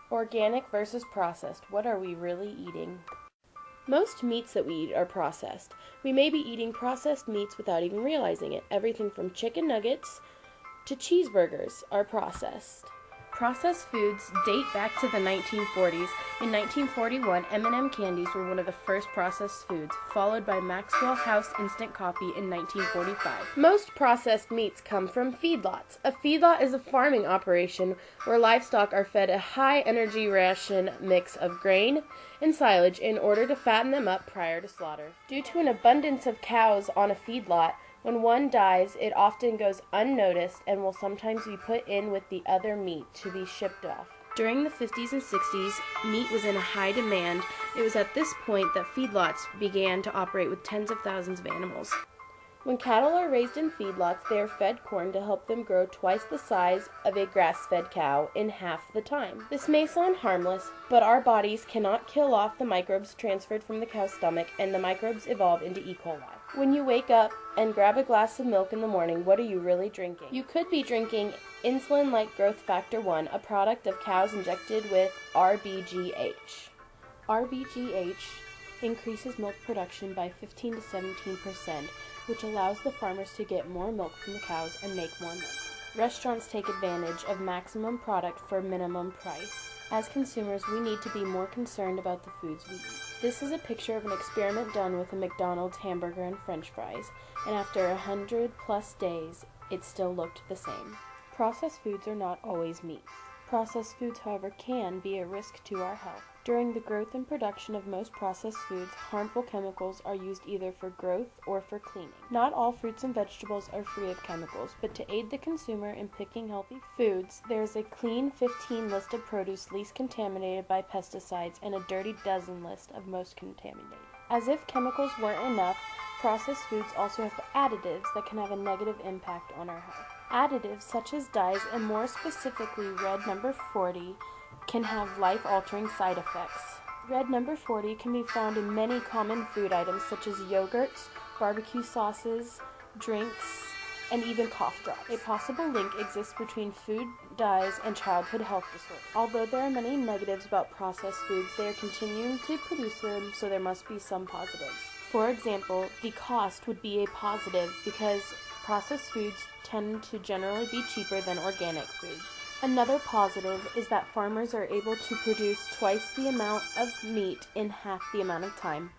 Organic versus processed. What are we really eating? Most meats that we eat are processed. We may be eating processed meats without even realizing it. Everything from chicken nuggets to cheeseburgers are processed. Processed foods date back to the 1940s. In 1941, M&M candies were one of the first processed foods, followed by Maxwell House instant coffee in 1945. Most processed meats come from feedlots. A feedlot is a farming operation where livestock are fed a high-energy ration mix of grain and silage in order to fatten them up prior to slaughter. Due to an abundance of cows on a feedlot, when one dies, it often goes unnoticed and will sometimes be put in with the other meat to be shipped off. During the 50s and 60s, meat was in a high demand. It was at this point that feedlots began to operate with tens of thousands of animals. When cattle are raised in feedlots, they are fed corn to help them grow twice the size of a grass-fed cow in half the time. This may sound harmless, but our bodies cannot kill off the microbes transferred from the cow's stomach, and the microbes evolve into E. coli. When you wake up and grab a glass of milk in the morning, what are you really drinking? You could be drinking insulin-like growth factor 1, a product of cows injected with RBGH. RBGH increases milk production by 15 to 17%, which allows the farmers to get more milk from the cows and make more milk. Restaurants take advantage of maximum product for minimum price. As consumers, we need to be more concerned about the foods we eat. This is a picture of an experiment done with a McDonald's hamburger and French fries, and after 100+ days, it still looked the same. Processed foods are not always meats. Processed foods, however, can be a risk to our health. During the growth and production of most processed foods, harmful chemicals are used either for growth or for cleaning. Not all fruits and vegetables are free of chemicals, but to aid the consumer in picking healthy foods, there is a clean 15 list of produce least contaminated by pesticides and a dirty dozen list of most contaminated. As if chemicals weren't enough, processed foods also have additives that can have a negative impact on our health. Additives such as dyes, and more specifically red number 40, can have life-altering side effects. Red number 40 can be found in many common food items such as yogurts, barbecue sauces, drinks, and even cough drops. A possible link exists between food dyes and childhood health disorders. Although there are many negatives about processed foods, they are continuing to produce them, so there must be some positives. For example, the cost would be a positive because processed foods tend to generally be cheaper than organic food. Another positive is that farmers are able to produce twice the amount of meat in half the amount of time.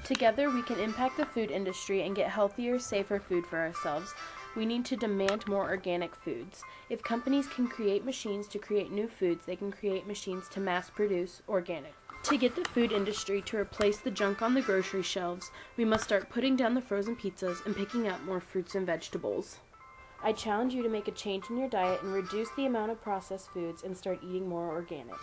Together, we can impact the food industry and get healthier, safer food for ourselves. We need to demand more organic foods. If companies can create machines to create new foods, they can create machines to mass produce organic. To get the food industry to replace the junk on the grocery shelves, we must start putting down the frozen pizzas and picking up more fruits and vegetables. I challenge you to make a change in your diet and reduce the amount of processed foods and start eating more organic.